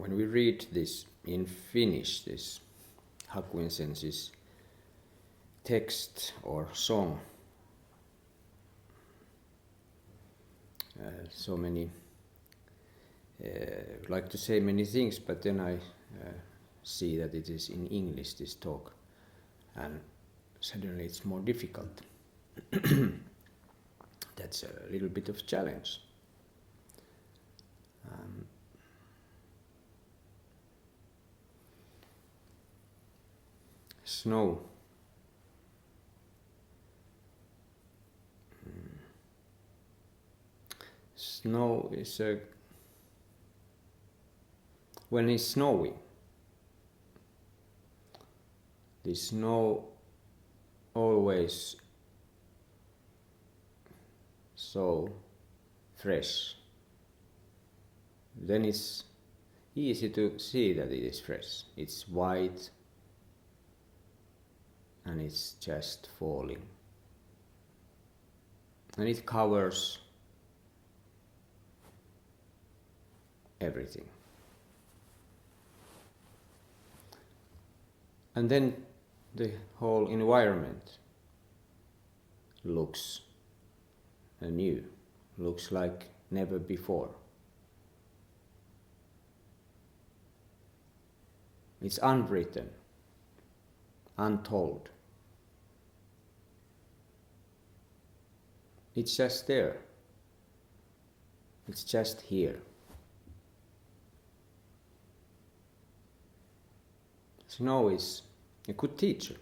when we read this in Finnish, this Hakuinsensis text or song, so many, like to say many things, but then I see that it is in English, this talk, and suddenly it's more difficult. That's a little bit of challenge. Snow. Snow is when it's snowy. The snow always so fresh. Then it's easy to see that it is fresh. It's white and it's just falling. And it covers everything. And then the whole environment looks new, looks like never before. It's unwritten, untold. It's just there. It's just here. Snow is a good teacher.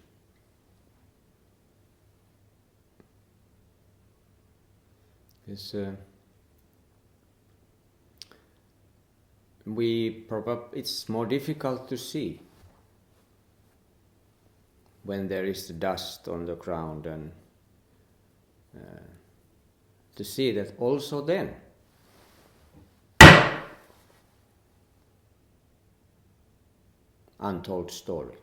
It's more difficult to see when there is dust on the ground, and to see that also then untold story.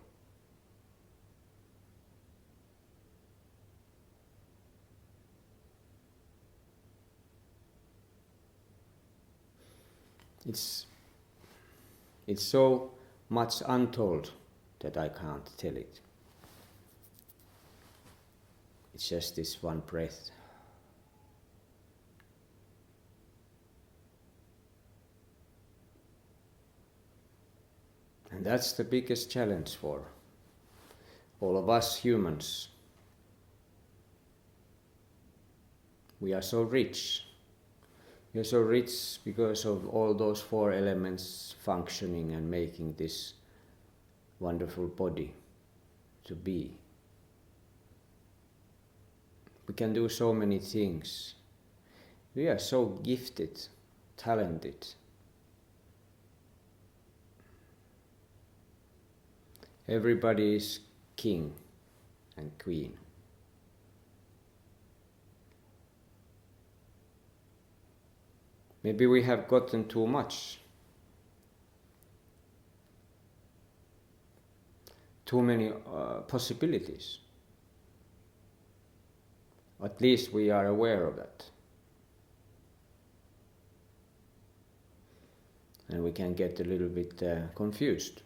It's so much untold that I can't tell it. It's just this one breath. And that's the biggest challenge for all of us humans. We are so rich. We are so rich because of all those four elements functioning and making this wonderful body to be. We can do so many things. We are so gifted, talented. Everybody is king and queen. Maybe we have gotten too much. Too many possibilities. At least we are aware of that. And we can get a little bit confused.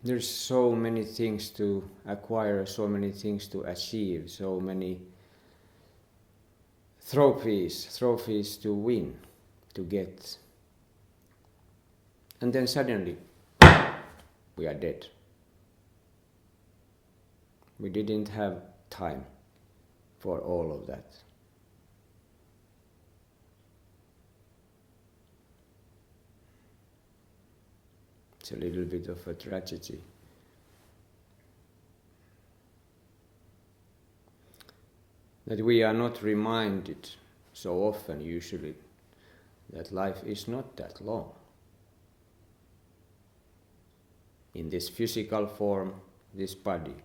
There's so many things to acquire, so many things to achieve, so many trophies to win, to get. And then suddenly, we are dead. We didn't have time for all of that. It's a little bit of a tragedy. That we are not reminded so often, usually, that life is not that long. In this physical form, this body,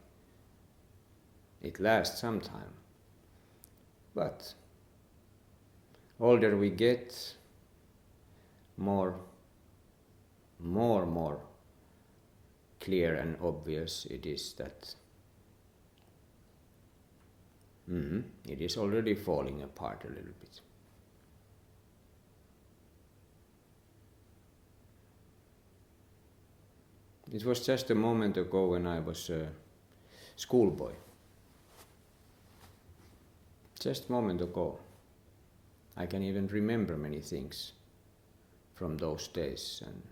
it lasts some time. But older we get, more clear and obvious it is that it is already falling apart a little bit. It was just a moment ago when I was a schoolboy. Just a moment ago. I can even remember many things from those days and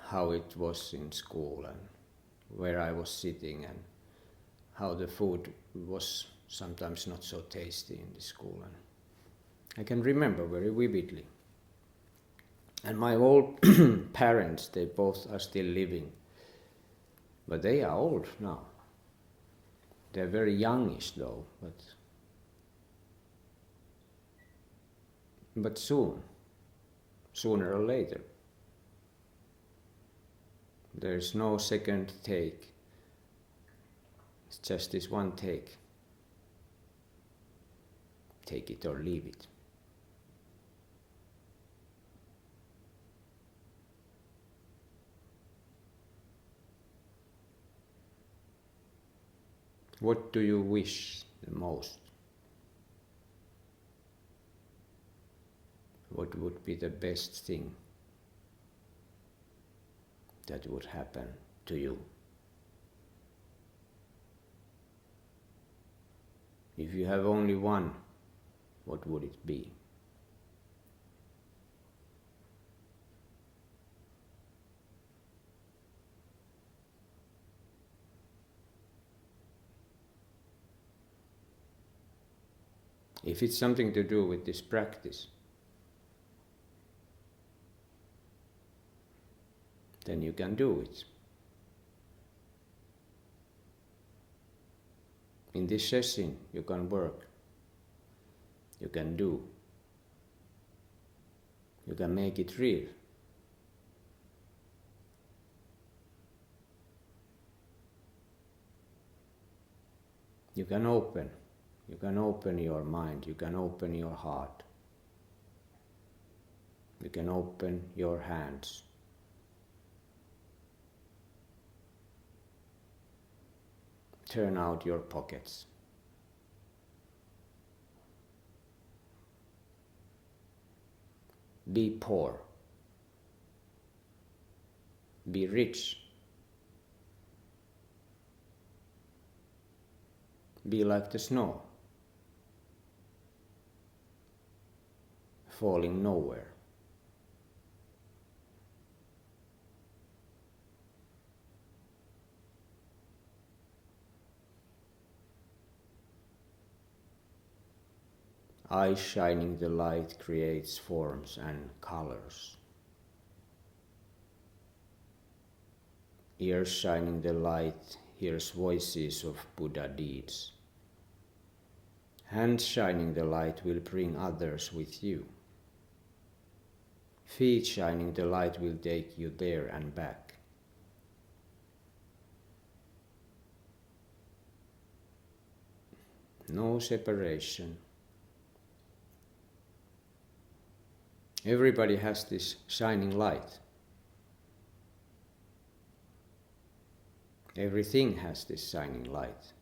how it was in school and where I was sitting and how the food was sometimes not so tasty in the school. And I can remember very vividly. And my old parents, they both are still living, but they are old now. They're very youngish though, but soon, sooner or later, there's no second take. It's just this one take. Take it or leave it. What do you wish the most? What would be the best thing that would happen to you? If you have only one, what would it be? If it's something to do with this practice, then you can do it. In this session, you can work, you can do, you can make it real. You can open your mind, you can open your heart, you can open your hands. Turn out your pockets. Be poor. Be rich. Be like the snow, falling nowhere. Eyes shining the light creates forms and colors. Ears shining the light hears voices of Buddha deeds. Hands shining the light will bring others with you. Feet shining the light will take you there and back. No separation. Everybody has this shining light. Everything has this shining light.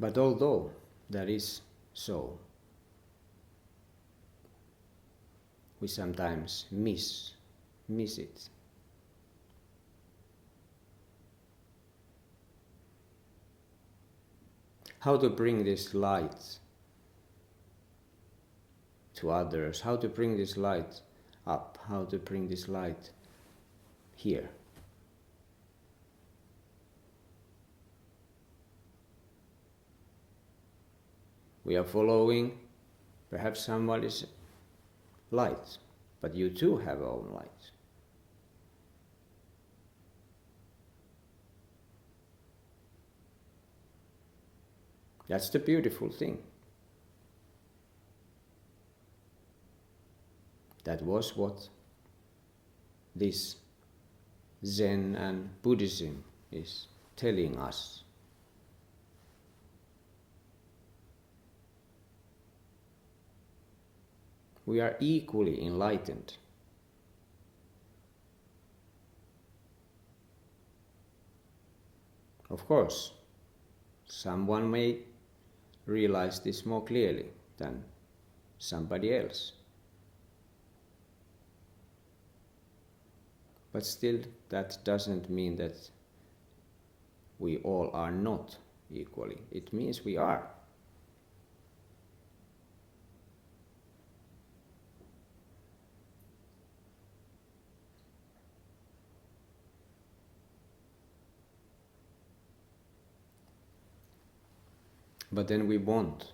But although that is so, we sometimes miss it. How to bring this light to others, how to bring this light up, how to bring this light here. We are following perhaps somebody's light, but you too have your own light. That's the beautiful thing. That was what this Zen and Buddhism is telling us. We are equally enlightened. Of course, someone may realize this more clearly than somebody else. But still, that doesn't mean that we all are not equally. It means we are. But then we want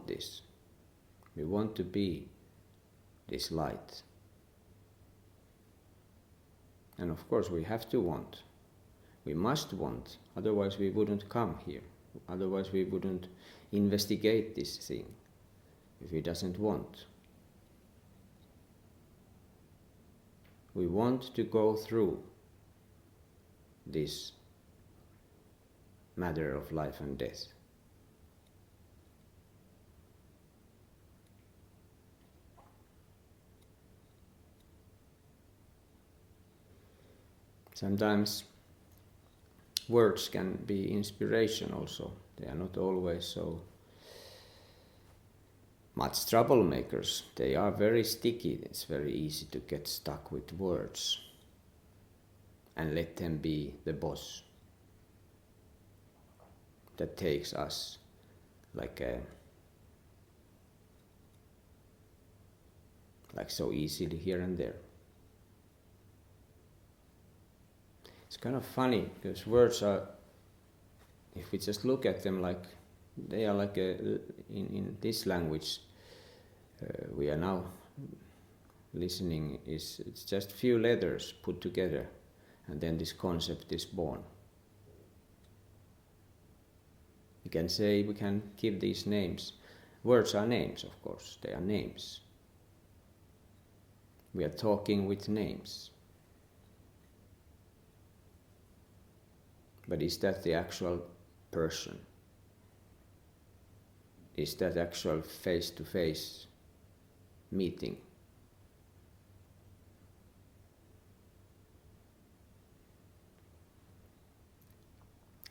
this. We want to be this light. And of course we have to want. We must want, otherwise we wouldn't come here. Otherwise we wouldn't investigate this thing if we doesn't want. We want to go through this matter of life and death. Sometimes words can be inspiration also. They are not always so much troublemakers. They are very sticky. It's very easy to get stuck with words and let them be the boss that takes us like so easily here and there. It's kind of funny because words are, if we just look at them like they are like in this language we are now listening, it's just few letters put together and then this concept is born. You can say, we can give these names. Words are names, of course, they are names. We are talking with names. But is that the actual person? Is that actual face-to-face meeting?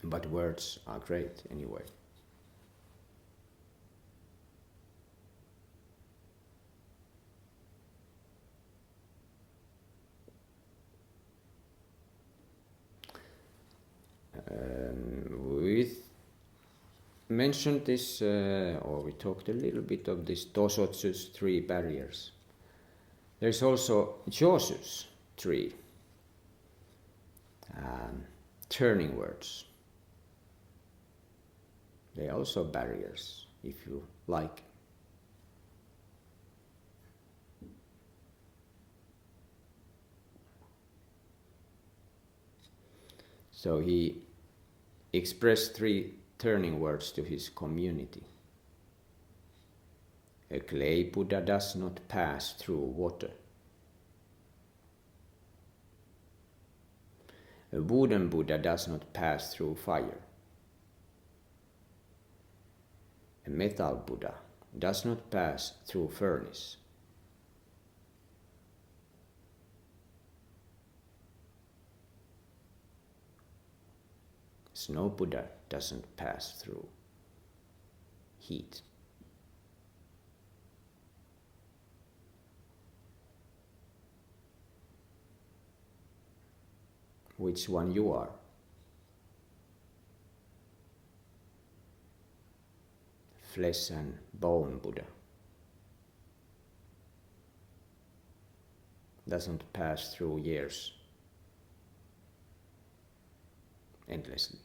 But words are great anyway. We mentioned this, or we talked a little bit of this Tosotsu's 3 barriers. There's also Josu's 3 turning words. They are also barriers, if you like. So he expressed 3 turning words to his community. A clay Buddha does not pass through water. A wooden Buddha does not pass through fire. A metal Buddha does not pass through furnace. Snow Buddha doesn't pass through heat. Which one you are? Flesh and bone Buddha doesn't pass through years endlessly.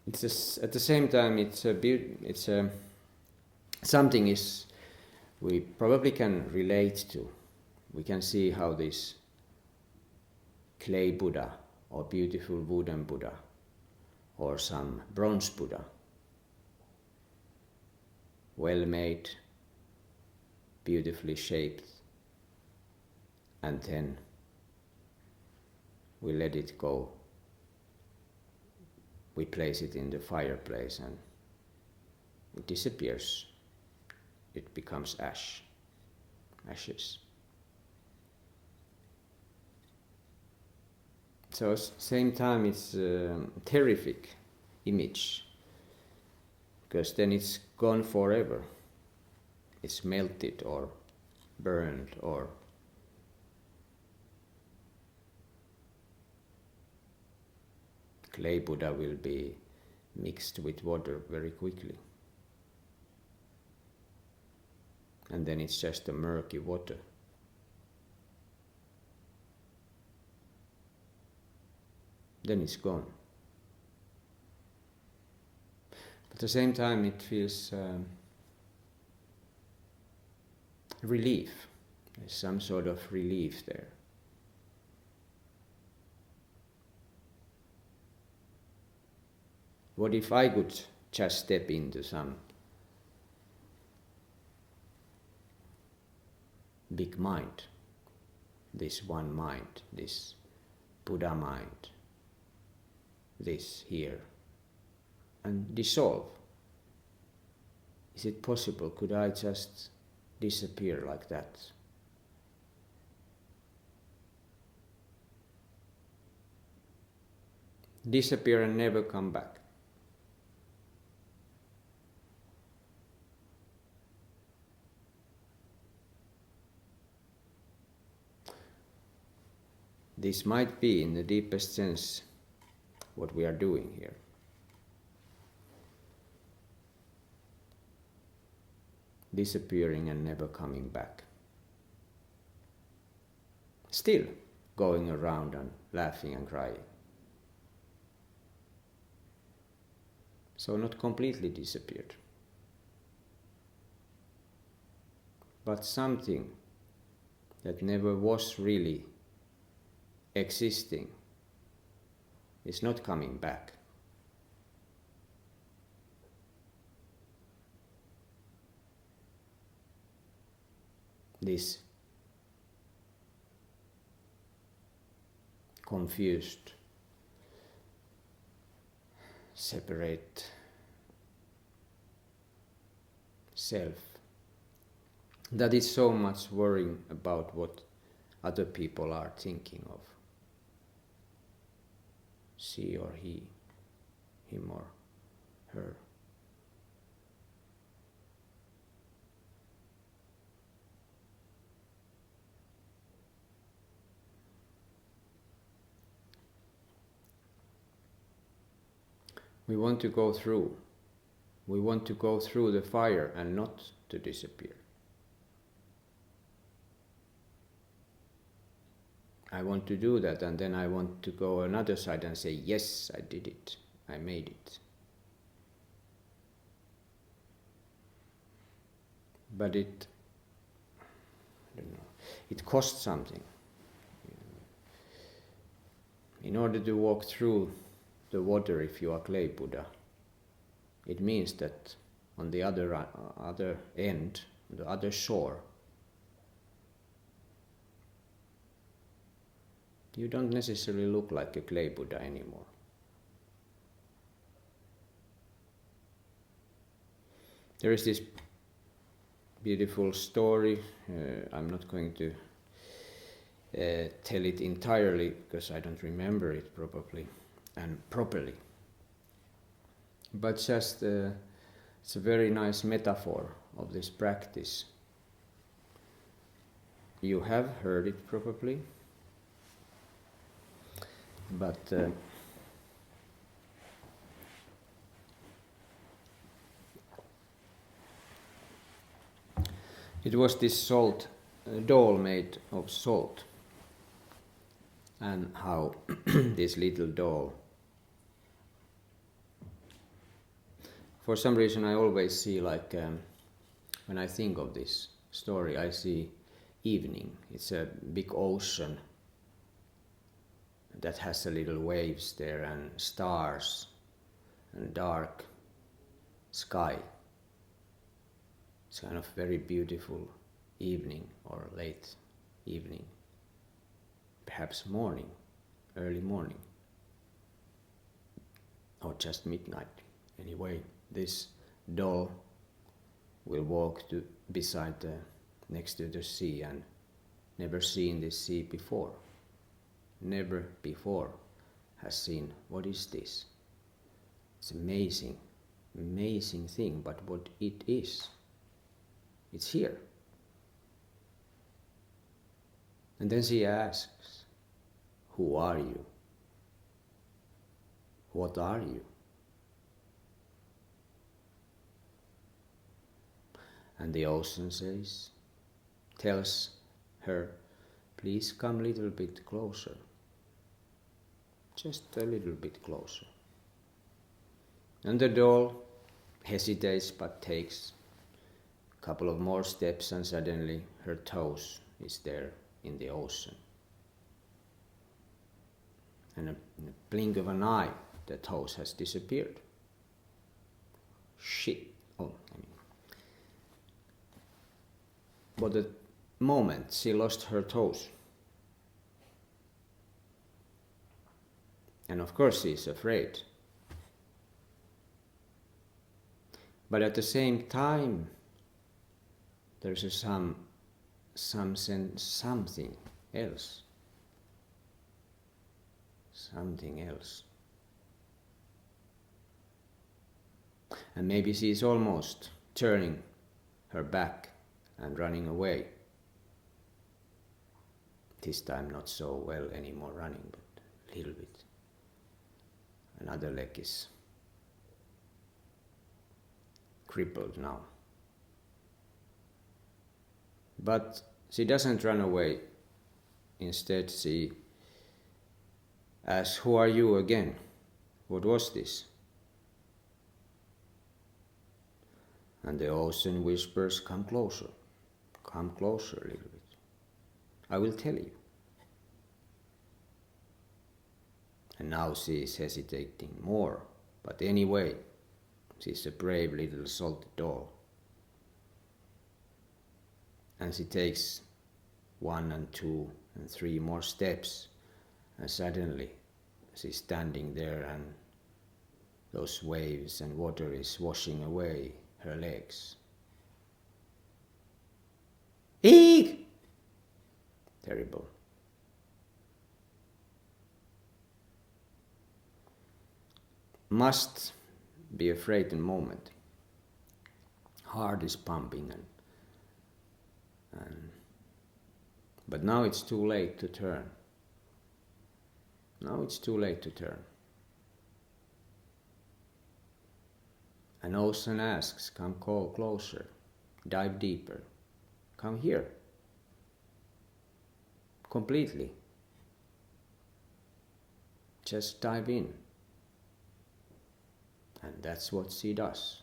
It's just, at the same time, something is we probably can relate to. We can see how this clay Buddha or beautiful wooden Buddha or some bronze Buddha, well made, beautifully shaped, and then we let it go. We place it in the fireplace and it disappears it becomes ashes. So same time it's a terrific image, because then it's gone forever. It's melted or burned, or clay Buddha will be mixed with water very quickly. And then it's just a murky water. Then it's gone. But at the same time it feels relief. There's some sort of relief there. What if I could just step into some big mind, this one mind, this Buddha mind, this here, and dissolve? Is it possible? Could I just disappear like that? Disappear and never come back. This might be, in the deepest sense, what we are doing here. Disappearing and never coming back. Still going around and laughing and crying. So not completely disappeared. But something that never was really existing is not coming back. This confused, separate self that is so much worrying about what other people are thinking of. She or he, him or her. We want to go through. We want to go through the fire and not to disappear. I want to do that, and then I want to go another side and say, yes, I did it. I made it. But I don't know, it costs something. In order to walk through the water, if you are clay Buddha, it means that on the other end, the other shore, you don't necessarily look like a clay Buddha anymore. There is this beautiful story. I'm not going to tell it entirely because I don't remember it probably and properly. But just it's a very nice metaphor of this practice. You have heard it probably. But it was this salt doll made of salt, and how this little doll, for some reason I always see, like when I think of this story, I see evening. It's a big ocean that has a little waves there and stars and dark sky. It's kind of very beautiful evening or late evening, perhaps morning, early morning, or just midnight. Anyway, this doll will walk beside next to the sea and never seen this sea before. Never before has seen, what is this? It's amazing, amazing thing, but what it is, it's here. And then she asks, who are you? What are you? And the ocean tells her, please come a little bit closer. Just a little bit closer. And the doll hesitates but takes a couple of more steps, and suddenly her toes is there in the ocean. And in a blink of an eye, the toes has disappeared. Shit. But the moment she lost her toes. And of course she's afraid. But at the same time, there's something else. Something else. And maybe she's almost turning her back and running away. This time not so well anymore running, but a little bit. Another leg is crippled now. But she doesn't run away. Instead she asks, who are you again? What was this? And the ocean whispers, come closer a little bit. I will tell you. And now she is hesitating more, but anyway, she's a brave little salty doll. And she takes 1 and 2 and 3 more steps, and suddenly she's standing there and those waves and water is washing away her legs. Eek! Terrible. Must be a frightened moment. Heart is pumping but now it's too late to turn. Now it's too late to turn. And ocean asks, come call closer, dive deeper, come here. Completely. Just dive in. And that's what she does.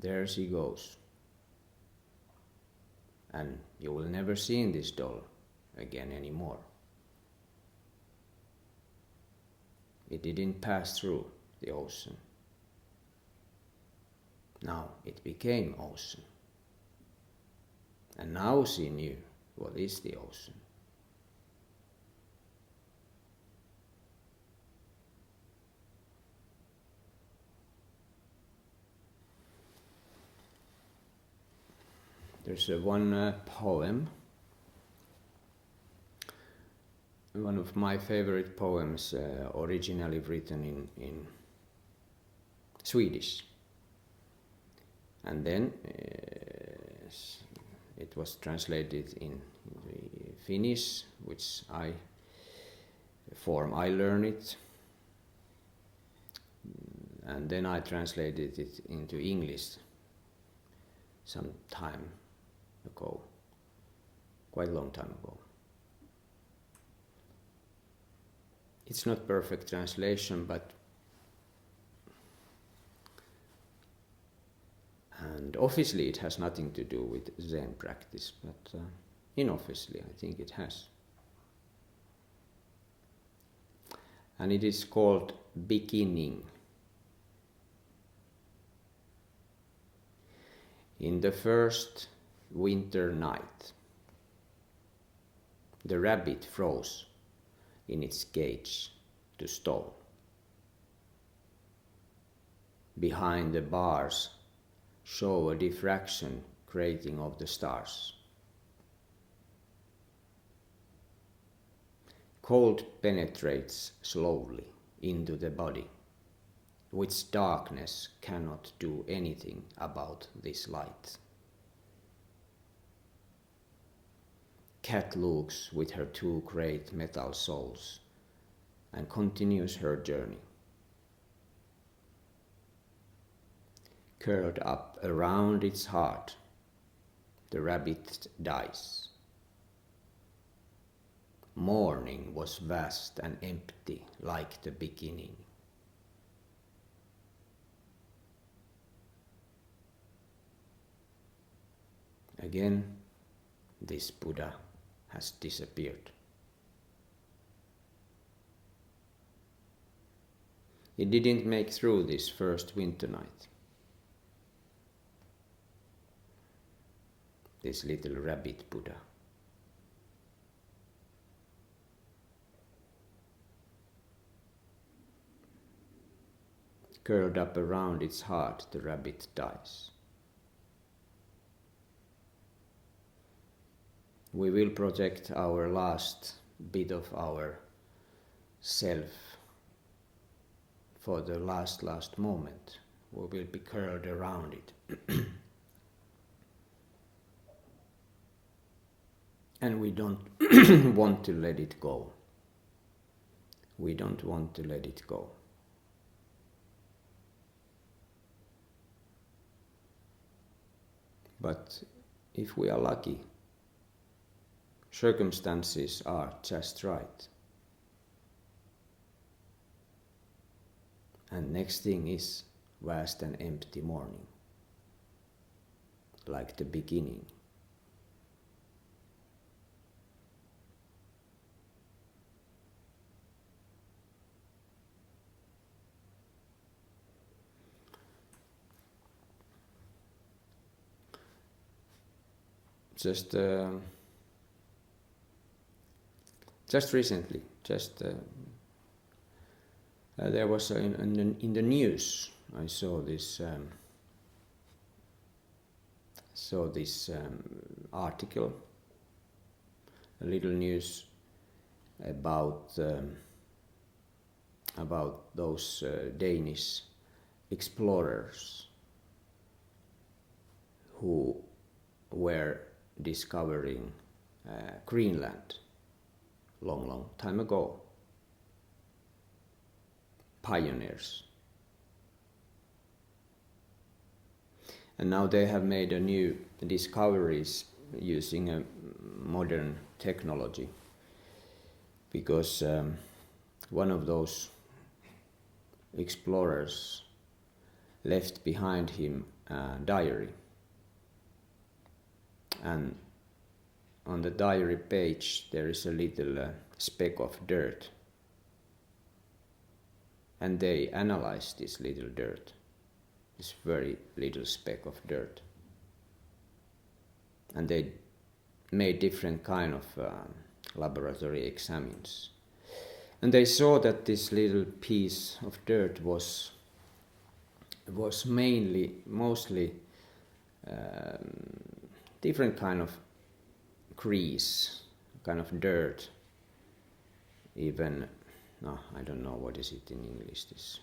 There she goes. And you will never see this doll again anymore. It didn't pass through the ocean. Now it became ocean. And now she knew what is the ocean. There's one poem, one of my favorite poems, originally written in Swedish. And then it was translated in Finnish, which I learned it. And then I translated it into English some time ago, quite a long time ago. It's not perfect translation, but and obviously it has nothing to do with Zen practice, but unobviously I think it has. And it is called Beginning. In the first winter night, the rabbit froze in its cage to stone. Behind the bars show a diffraction creating of the stars. Cold penetrates slowly into the body, which darkness cannot do anything about this light. Cat looks with her two great metal souls and continues her journey. Curled up around its heart, the rabbit dies. Morning was vast and empty like the beginning. Again, this Buddha has disappeared. He didn't make through this first winter night. This little rabbit Buddha. Curled up around its heart, the rabbit dies. We will project our last bit of our self for the last moment. We will be curled around it. And we don't want to let it go. We don't want to let it go. But if we are lucky, circumstances are just right. And next thing is vast and empty morning, like the beginning. Just recently, there was in the news. I saw this article, a little news about those Danish explorers who were discovering Greenland long time ago. Pioneers. And now they have made a new discoveries using a modern technology, because one of those explorers left behind him a diary. And on the diary page there is a little speck of dirt. And they analyzed this little dirt, this very little speck of dirt. And they made different kind of laboratory examines. And they saw that this little piece of dirt was mostly different kind of grease, kind of dirt, even, no, I don't know what is it in English, this.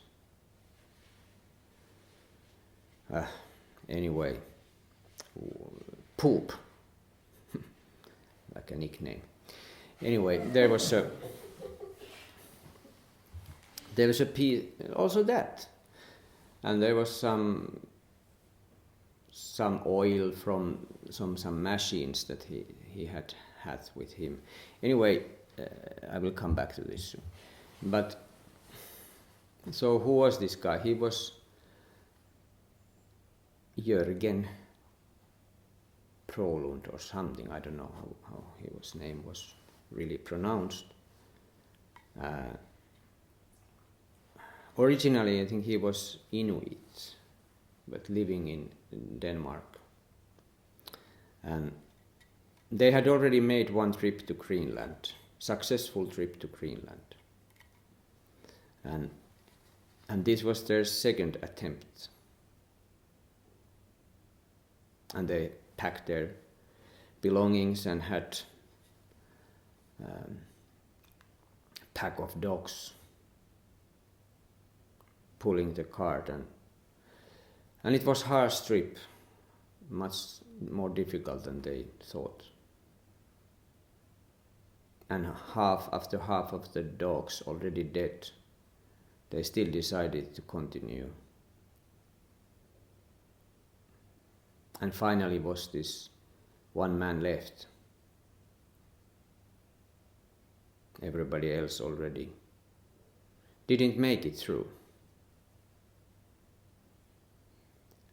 Anyway, poop, like a nickname. Anyway, there was a piece, also that, and there was some oil from some machines that he had with him. Anyway, I will come back to this soon. But so who was this guy? He was Jörgen Prolund or something. I don't know how his name was really pronounced. Originally, I think he was Inuit, but living in Denmark. And they had already made one trip to Greenland, successful trip to Greenland. And this was their second attempt. and they packed their belongings and had a pack of dogs pulling the cart, and it was a harsh trip, much more difficult than they thought. And after half of the dogs already dead, they still decided to continue. And finally was this one man left. Everybody else already didn't make it through.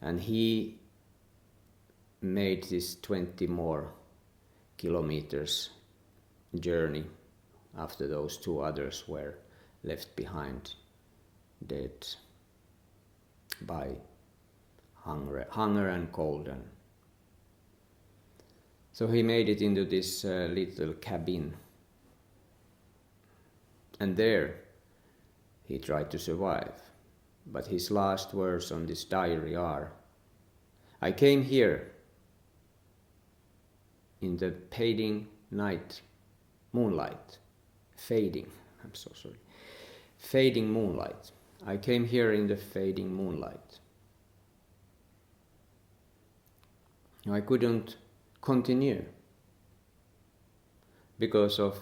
And he made this 20 more kilometers journey after those two others were left behind, dead by hunger and cold. And so he made it into this little cabin, and there he tried to survive. But his last words on this diary are, "I came here in the fading night moonlight, fading moonlight. I came here in the fading moonlight. I couldn't continue because of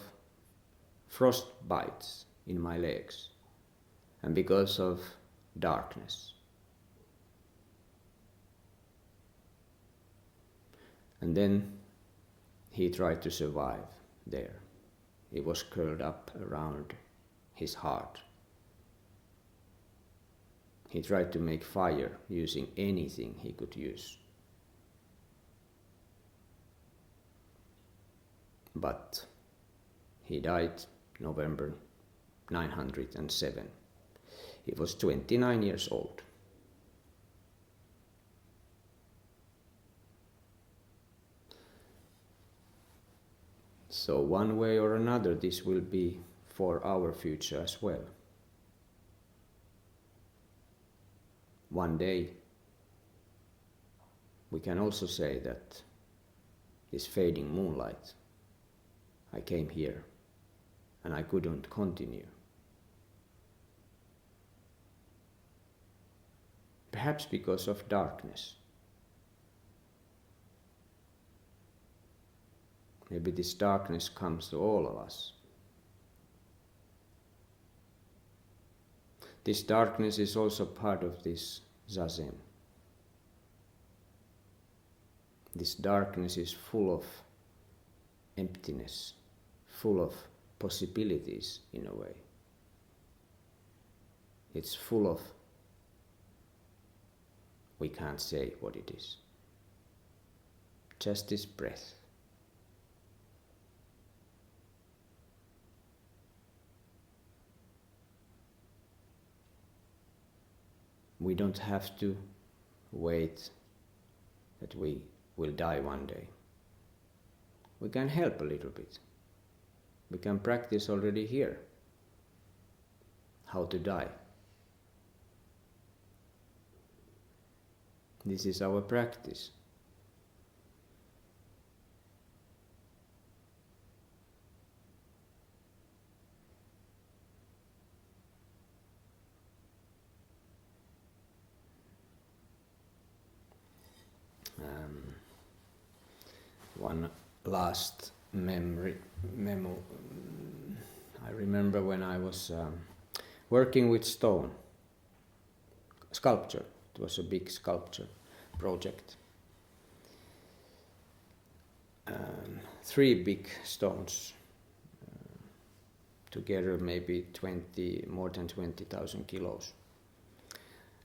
frost bites in my legs and because of darkness." And then he tried to survive there. He was curled up around his heart. He tried to make fire using anything he could use. But he died November 907. He was 29 years old. So one way or another, this will be for our future as well. One day, we can also say that this fading moonlight, I came here and I couldn't continue. Perhaps because of darkness. Maybe this darkness comes to all of us. This darkness is also part of this zazen. This darkness is full of emptiness, full of possibilities in a way. It's full of, we can't say what it is. Just this breath. We don't have to wait that we will die one day. We can help a little bit. We can practice already here how to die. This is our practice. One last memo. I remember when I was working with stone, sculpture. It was a big sculpture project. 3 big stones, together maybe more than 20,000 kilos.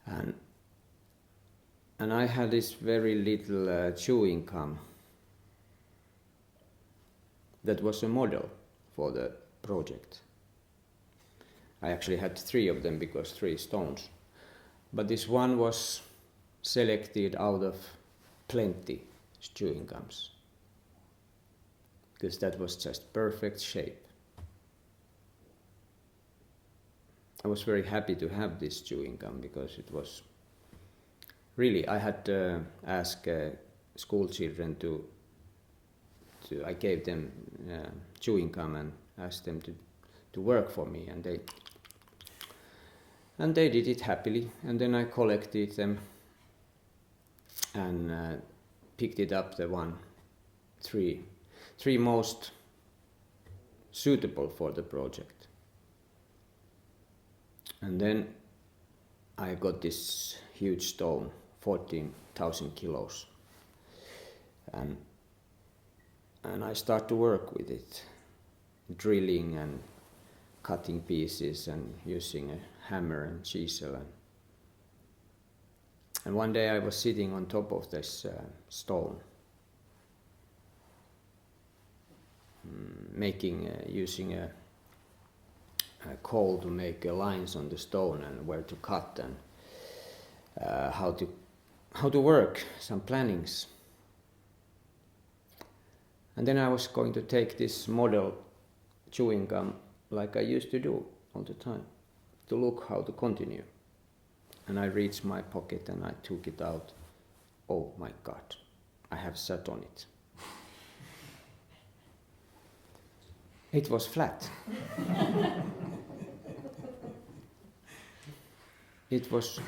And I had this very little chewing gum that was a model for the project. I actually had 3 of them because 3 stones. But this one was selected out of plenty chewing gums because that was just perfect shape. I was very happy to have this chewing gum because it was really, I had asked school children I gave them chewing gum and asked them to work for me, and they did it happily. And then I collected them and picked it up, three most suitable for the project. And then I got this huge stone, 14,000 kilos, and I start to work with it, drilling and cutting pieces and using a hammer and chisel. And one day I was sitting on top of this stone, using a coal to make lines on the stone and where to cut and how to work, some plannings. And then I was going to take this model chewing gum like I used to do all the time, to look how to continue. And I reached my pocket and I took it out. Oh my God, I have sat on it. It was flat. It was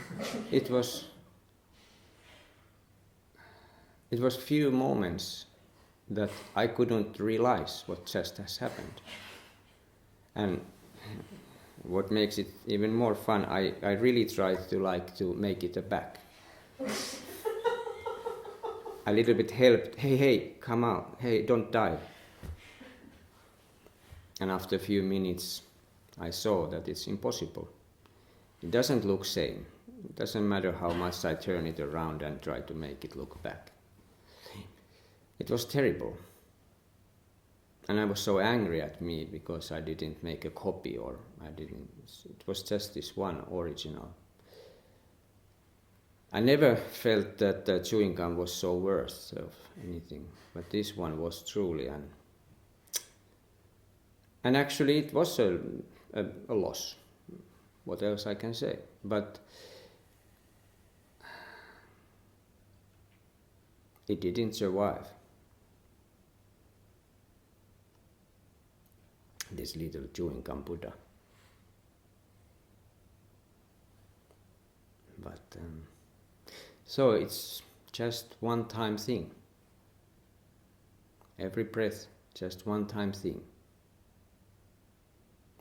few moments that I couldn't realize what just has happened. And what makes it even more fun, I really tried to make it a back. A little bit helped, hey, come out, hey, don't die. And after a few minutes, I saw that it's impossible. It doesn't look same. It doesn't matter how much I turn it around and try to make it look back. It was terrible. And I was so angry at me because I didn't make a copy, or it was just this one original. I never felt that the chewing gum was so worth of anything, but this one was truly, and actually it was a loss. What else I can say? But it didn't survive. This little chewing gum Buddha. But so it's just one-time thing. Every breath, just one-time thing.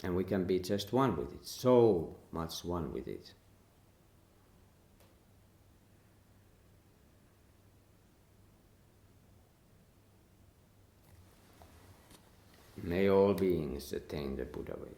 And we can be just one with it, so much one with it. May all beings attain the Buddha way.